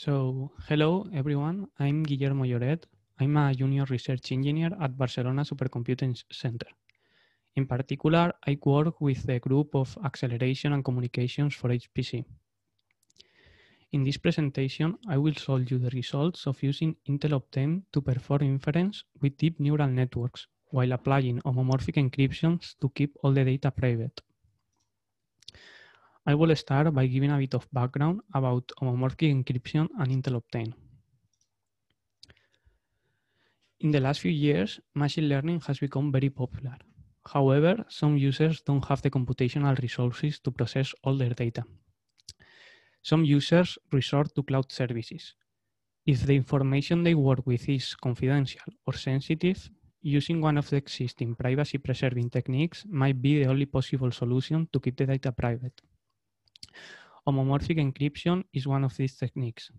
Hello everyone, I'm Guillermo Lloret. I'm a junior research engineer at Barcelona Supercomputing Center. In particular, I work with the group of acceleration and communications for HPC. In this presentation, I will show you the results of using Intel Optane to perform inference with deep neural networks while applying homomorphic encryptions to keep all the data private. I will start by giving a bit of background about homomorphic encryption and Intel Optane. In the last few years, machine learning has become very popular. However, some users don't have the computational resources to process all their data. Some users resort to cloud services. If the information they work with is confidential or sensitive, using one of the existing privacy-preserving techniques might be the only possible solution to keep the data private. Homomorphic encryption is one of these techniques.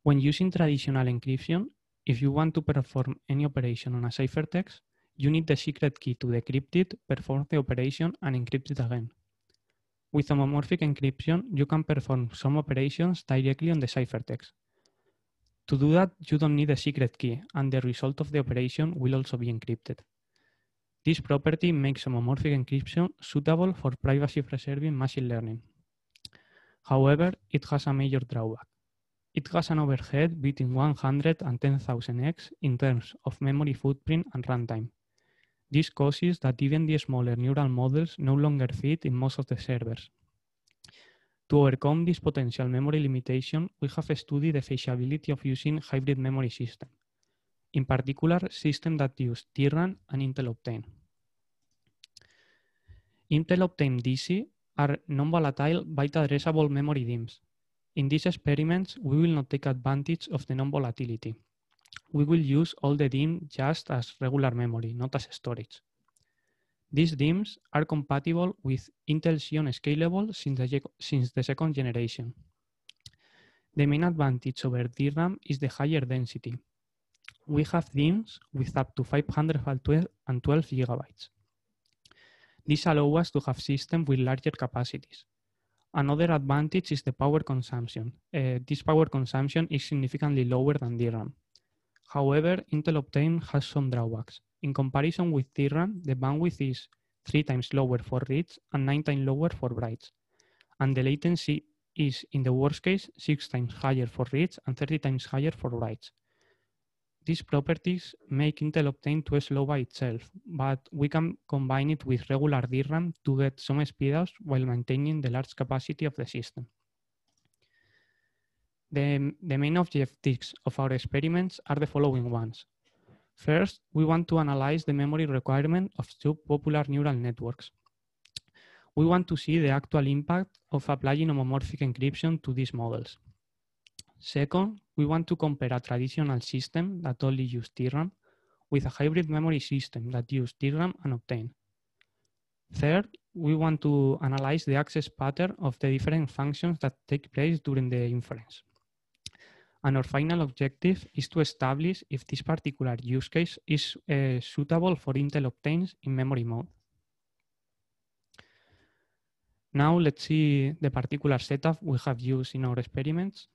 When using traditional encryption, if you want to perform any operation on a ciphertext, you need the secret key to decrypt it, perform the operation, and encrypt it again. With homomorphic encryption, you can perform some operations directly on the ciphertext. To do that, you don't need a secret key, and the result of the operation will also be encrypted. This property makes homomorphic encryption suitable for privacy-preserving machine learning. However, it has a major drawback. It has an overhead between 100 and 10,000x in terms of memory footprint and runtime. This causes that even the smaller neural models no longer fit in most of the servers. To overcome this potential memory limitation, we have studied the feasibility of using hybrid memory systems, in particular systems that use DRAM and Intel Optane. Intel Optane DC are non-volatile byte-addressable memory DIMMs. In these experiments, we will not take advantage of the non-volatility. We will use all the DIMM just as regular memory, not as storage. These DIMMs are compatible with Intel Xeon Scalable since the second generation. The main advantage over DRAM is the higher density. We have DIMMs with up to 512 GB. This allows us to have systems with larger capacities. Another advantage is the power consumption. This power consumption is significantly lower than DRAM. However, Intel Optane has some drawbacks. In comparison with DRAM, the bandwidth is 3 times lower for reads and 9 times lower for writes. And the latency is, in the worst case, 6 times higher for reads and 30 times higher for writes. These properties make Intel Optane too slow by itself, but we can combine it with regular DRAM to get some speedups while maintaining the large capacity of the system. The main objectives of our experiments are the following ones. First, we want to analyze the memory requirement of two popular neural networks. We want to see the actual impact of applying homomorphic encryption to these models. Second, we want to compare a traditional system that only uses DRAM with a hybrid memory system that uses DRAM and Optane. Third, we want to analyze the access pattern of the different functions that take place during the inference. And our final objective is to establish if this particular use case is suitable for Intel Optane in memory mode. Now let's see the particular setup we have used in our experiments.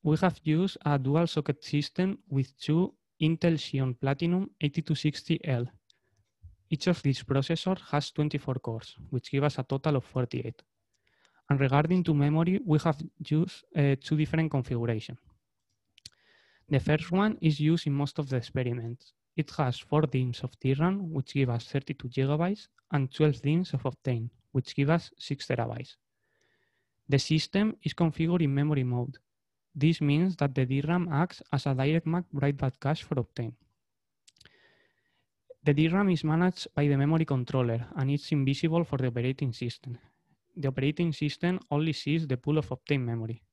We have used a dual socket system with two Intel Xeon Platinum 8260L. Each of these processors has 24 cores, which give us a total of 48. And regarding to memory, we have used two different configurations. The first one is used in most of the experiments. It has 4 DIMMs of DRAM, which give us 32 GB, and 12 DIMMs of Optane, which give us 6 TB. The system is configured in memory mode. This means that the DRAM acts as a direct map write-back cache for Optane. The DRAM is managed by the memory controller and it's invisible for the operating system. The operating system only sees the pool of Optane memory.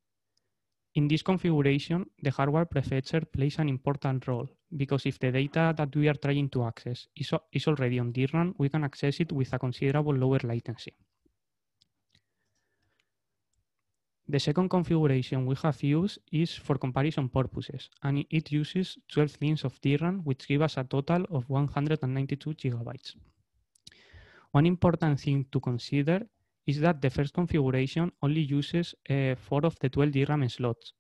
In this configuration, the hardware prefetcher plays an important role because if the data that we are trying to access is already on DRAM, we can access it with a considerable lower latency. The second configuration we have used is for comparison purposes, and it uses 12 DIMMs of DRAM, which give us a total of 192 GB. One important thing to consider is that the first configuration only uses 4 of the 12 DRAM slots.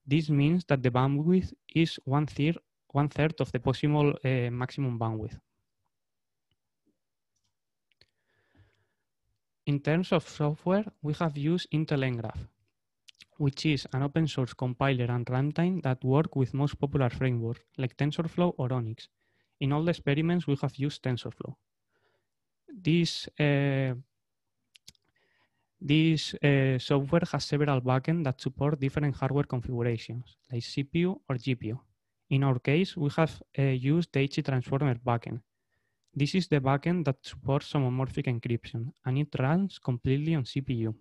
This means that the bandwidth is one third of the possible maximum bandwidth. In terms of software, we have used Intel ngraph, which is an open source compiler and runtime that work with most popular frameworks like TensorFlow or Onyx. In all the experiments, we have used TensorFlow. This software has several backends that support different hardware configurations, like CPU or GPU. In our case, we have used the HE Transformer backend. This is the backend that supports homomorphic encryption, and it runs completely on CPU.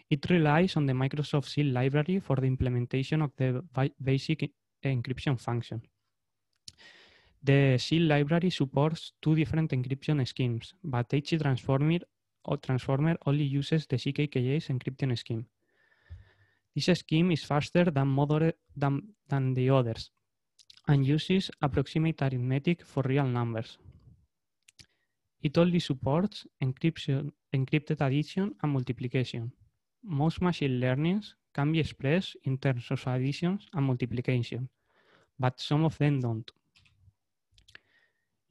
It relies on the Microsoft Seal library for the implementation of the basic encryption function. The Seal library supports 2 different encryption schemes, but HE Transformer only uses the CKKS encryption scheme. This scheme is faster than the others and uses approximate arithmetic for real numbers. It only supports encrypted addition and multiplication. Most machine learnings can be expressed in terms of additions and multiplication, but some of them don't.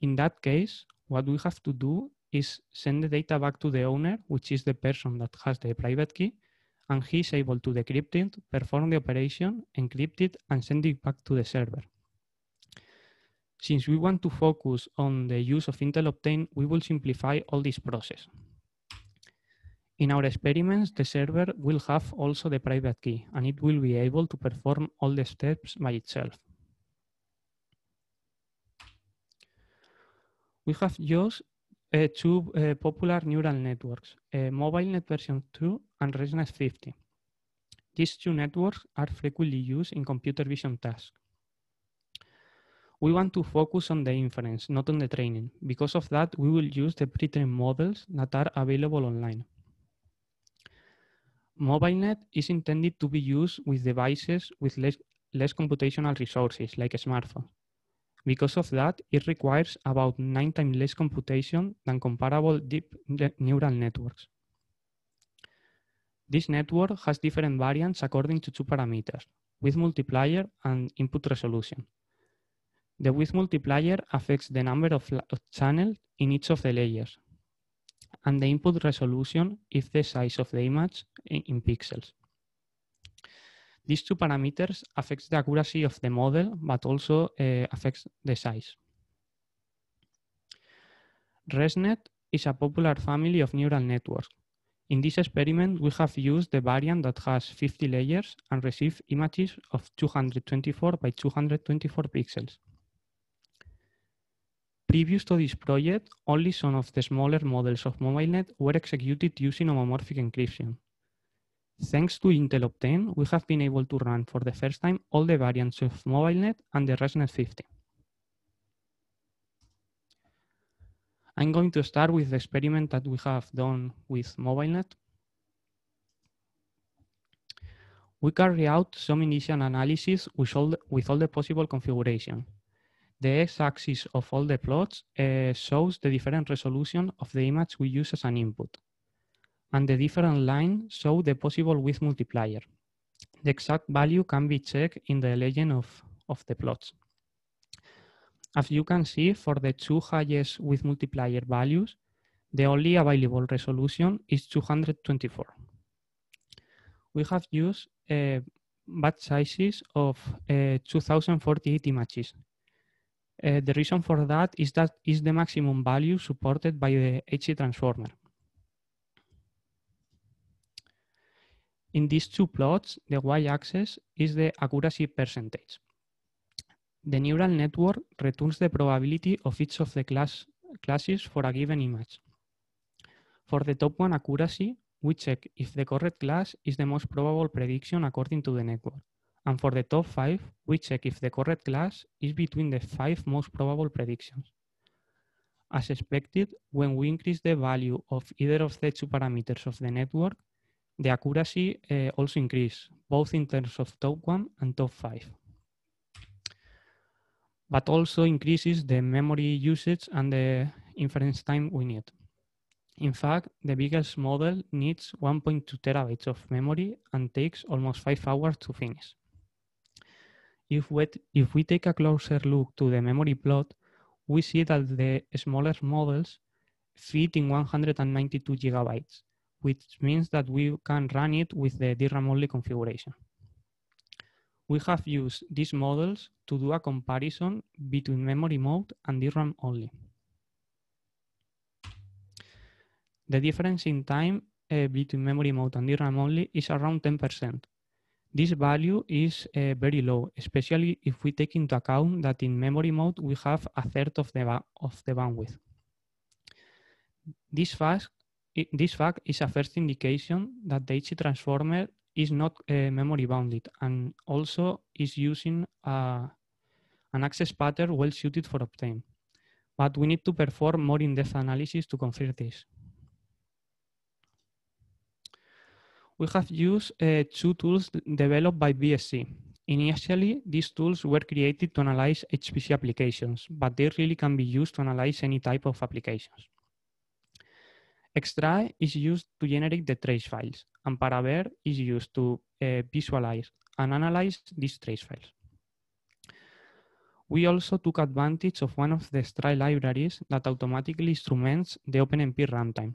In that case, what we have to do is send the data back to the owner, which is the person that has the private key, and he is able to decrypt it, perform the operation, encrypt it, and send it back to the server. Since we want to focus on the use of Intel Optane, we will simplify all this process. In our experiments, the server will have also the private key, and it will be able to perform all the steps by itself. We have used 2 popular neural networks, MobileNet version 2 and ResNet 50. These 2 networks are frequently used in computer vision tasks. We want to focus on the inference, not on the training. Because of that, we will use the pre-trained models that are available online. MobileNet is intended to be used with devices with less computational resources, like a smartphone. Because of that, it requires about 9 times less computation than comparable deep neural networks. This network has different variants according to 2 parameters, width multiplier and input resolution. The width multiplier affects the number of channels in each of the layers, and the input resolution is the size of the image in pixels. These 2 parameters affect the accuracy of the model, but also affects the size. ResNet is a popular family of neural networks. In this experiment, we have used the variant that has 50 layers and received images of 224 by 224 pixels. Previous to this project, only some of the smaller models of MobileNet were executed using homomorphic encryption. Thanks to Intel Optane, we have been able to run for the first time all the variants of MobileNet and the ResNet 50. I'm going to start with the experiment that we have done with MobileNet. We carry out some initial analysis with all the possible configuration. The x-axis of all the plots shows the different resolution of the image we use as an input. And the different lines show the possible width multiplier. The exact value can be checked in the legend of the plots. As you can see, for the 2 highest width multiplier values, the only available resolution is 224. We have used batch sizes of 2048 images. The reason for that is the maximum value supported by the HE Transformer. In these 2 plots, the y-axis is the accuracy percentage. The neural network returns the probability of each of the classes for a given image. For the top 1 accuracy, we check if the correct class is the most probable prediction according to the network. And for the top 5, we check if the correct class is between the 5 most probable predictions. As expected, when we increase the value of either of the 2 parameters of the network, the accuracy also increases, both in terms of top 1 and top 5. But also increases the memory usage and the inference time we need. In fact, the biggest model needs 1.2 terabytes of memory and takes almost 5 hours to finish. If we take a closer look to the memory plot, we see that the smaller models fit in 192 gigabytes, which means that we can run it with the DRAM-only configuration. We have used these models to do a comparison between memory mode and DRAM only. The difference in time between memory mode and DRAM only is around 10%. This value is very low, especially if we take into account that in memory mode we have a third of the bandwidth. This fact is a first indication that the HC transformer is not memory bounded and also is using an access pattern well suited for Optane. But we need to perform more in-depth analysis to confirm this. We have used two tools developed by BSC. Initially, these tools were created to analyze HPC applications, but they really can be used to analyze any type of applications. Extrae is used to generate the trace files, and Paraver is used to visualize and analyze these trace files. We also took advantage of one of the Extrae libraries that automatically instruments the OpenMP runtime.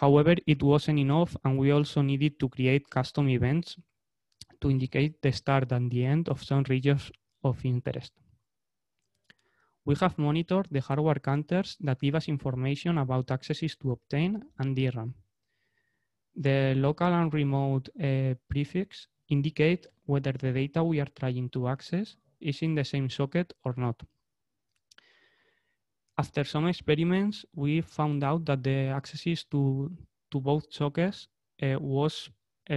However, it wasn't enough, and we also needed to create custom events to indicate the start and the end of some regions of interest. We have monitored the hardware counters that give us information about accesses to Optane and DRAM. The local and remote prefix indicate whether the data we are trying to access is in the same socket or not. After some experiments, we found out that the accesses to both sockets was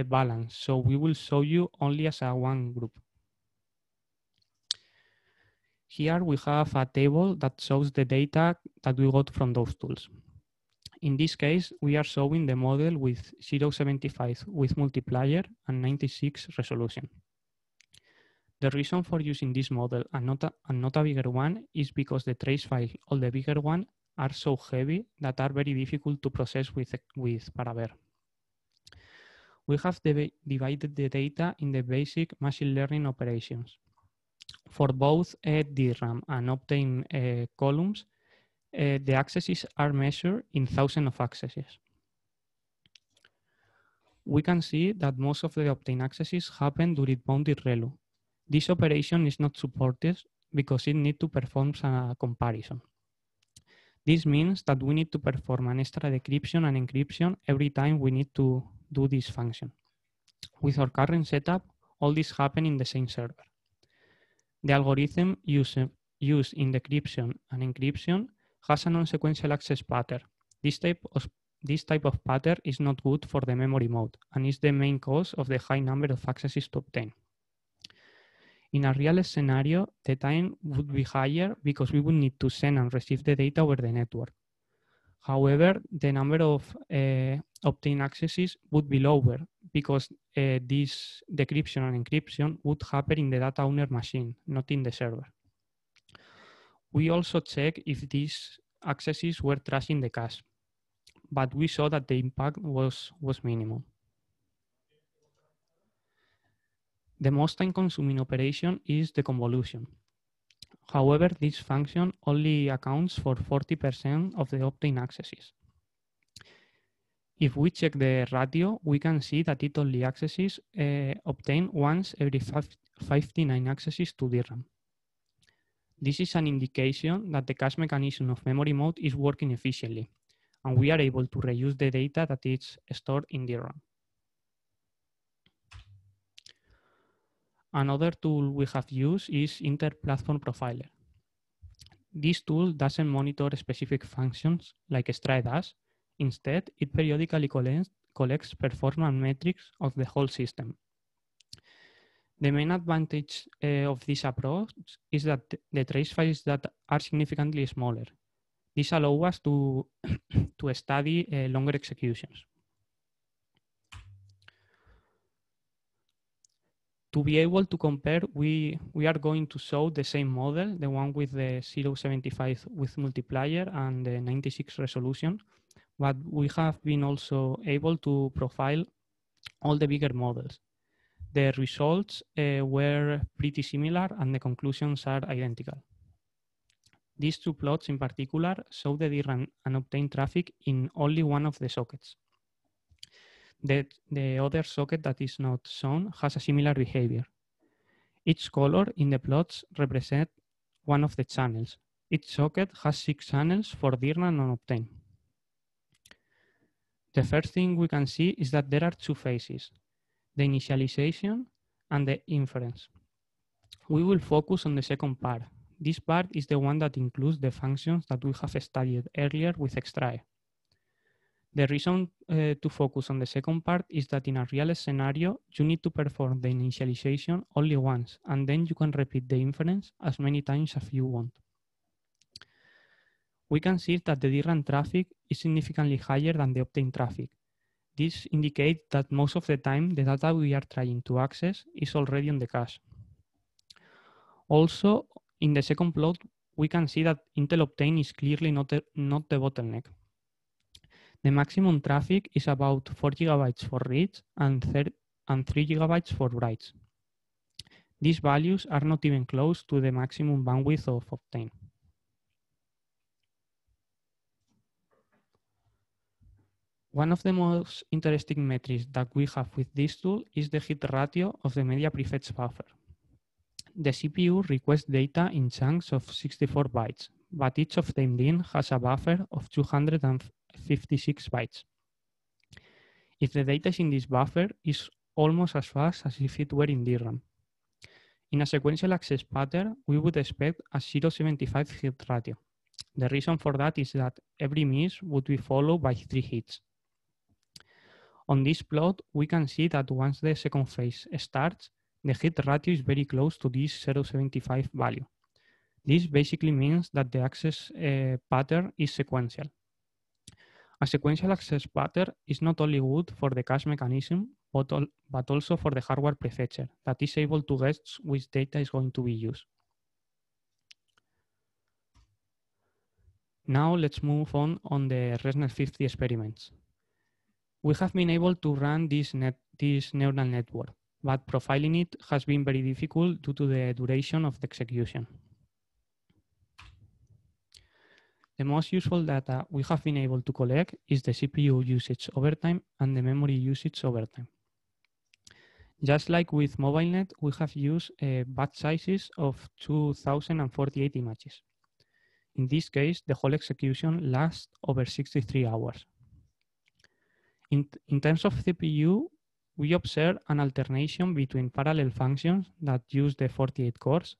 balanced, so we will show you only as a one group. Here we have a table that shows the data that we got from those tools. In this case, we are showing the model with 0.75 with multiplier and 96 resolution. The reason for using this model and not a bigger one is because the trace files of the bigger one are so heavy that are very difficult to process with Paraver. We have divided the data in the basic machine learning operations. For both DRAM and Optane columns, the accesses are measured in thousands of accesses. We can see that most of the Optane accesses happen during bounded ReLU. This operation is not supported because it needs to perform a comparison. This means that we need to perform an extra decryption and encryption every time we need to do this function. With our current setup, all this happens in the same server. The algorithm used in decryption and encryption has a non-sequential access pattern. This type of pattern is not good for the memory mode and is the main cause of the high number of accesses to Optane. In a real scenario, the time would be higher because we would need to send and receive the data over the network. However, the number of Optane accesses would be lower because this decryption and encryption would happen in the data owner machine, not in the server. We also check if these accesses were trashed in the cache, but we saw that the impact was minimal. The most time-consuming operation is the convolution. However, this function only accounts for 40% of the Optane accesses. If we check the ratio, we can see that it only accesses Optane once every 59 accesses to DRAM. This is an indication that the cache mechanism of memory mode is working efficiently, and we are able to reuse the data that is stored in DRAM. Another tool we have used is Inter-Platform Profiler. This tool doesn't monitor specific functions like Extrae does. Instead, it periodically collects performance metrics of the whole system. The main advantage of this approach is that the trace files that are significantly smaller. This allows us to study longer executions. To be able to compare, we are going to show the same model, the one with the 0.75 with multiplier and the 96 resolution, but we have been also able to profile all the bigger models. The results were pretty similar and the conclusions are identical. These two plots in particular show the DRAM and Optane traffic in only one of the sockets. The other socket that is not shown has a similar behavior. Each color in the plots represents one of the channels. Each socket has 6 channels for DRAM and Optane. The first thing we can see is that there are two phases, the initialization and the inference. We will focus on the second part. This part is the one that includes the functions that we have studied earlier with Extrae. The reason to focus on the second part is that in a real scenario, you need to perform the initialization only once, and then you can repeat the inference as many times as you want. We can see that the DRAM traffic is significantly higher than the Optane traffic. This indicates that most of the time the data we are trying to access is already on the cache. Also, in the second plot, we can see that Intel Optane is clearly not the bottleneck. The maximum traffic is about 4 GB for reads and 3 GB for writes. These values are not even close to the maximum bandwidth of Optane. One of the most interesting metrics that we have with this tool is the hit ratio of the media prefetch buffer. The CPU requests data in chunks of 64 bytes, but each of them then has a buffer of 256 bytes. If the data is in this buffer, it's almost as fast as if it were in DRAM. In a sequential access pattern, we would expect a 0.75 hit ratio. The reason for that is that every miss would be followed by 3 hits. On this plot, we can see that once the second phase starts, the hit ratio is very close to this 0.75 value. This basically means that the access pattern is sequential. A sequential access pattern is not only good for the cache mechanism, but also for the hardware prefetcher that is able to guess which data is going to be used. Now let's move on the ResNet 50 experiments. We have been able to run this neural network, but profiling it has been very difficult due to the duration of the execution. The most useful data we have been able to collect is the CPU usage over time and the memory usage over time. Just like with MobileNet, we have used batch sizes of 2048 images. In this case, the whole execution lasts over 63 hours. In terms of CPU, we observe an alternation between parallel functions that use the 48 cores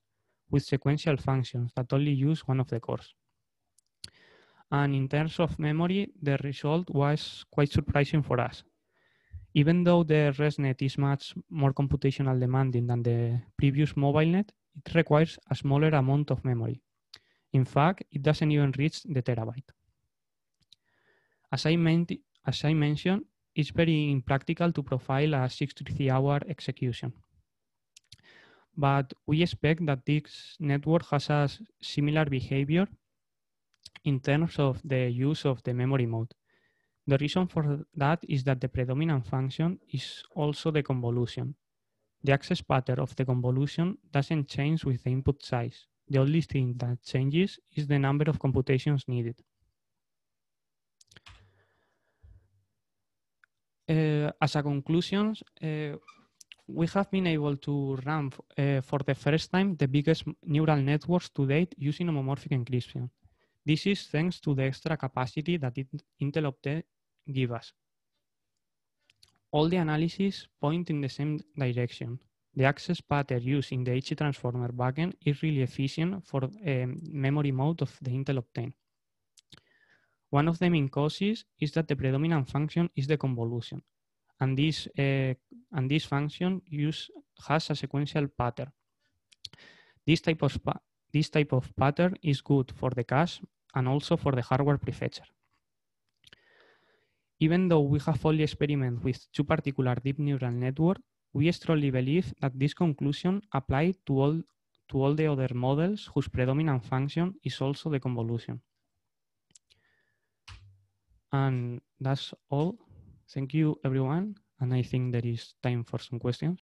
with sequential functions that only use one of the cores. And in terms of memory, the result was quite surprising for us. Even though the ResNet is much more computational demanding than the previous MobileNet, it requires a smaller amount of memory. In fact, it doesn't even reach the terabyte. As I mentioned, it's very impractical to profile a 63-hour execution. But we expect that this network has a similar behavior in terms of the use of the memory mode. The reason for that is that the predominant function is also the convolution. The access pattern of the convolution doesn't change with the input size. The only thing that changes is the number of computations needed. As a conclusion, we have been able to run for the first time the biggest neural networks to date using homomorphic encryption. This is thanks to the extra capacity that Intel Optane gives us. All the analyses point in the same direction. The access pattern used in the HE transformer backend is really efficient for memory mode of the Intel Optane. One of the main causes is that the predominant function is the convolution, and this function has a sequential pattern. This type of pattern is good for the cache and also for the hardware prefetcher. Even though we have only experimented with two particular deep neural networks, we strongly believe that this conclusion applies to all the other models whose predominant function is also the convolution. And that's all. Thank you, everyone. And I think there is time for some questions.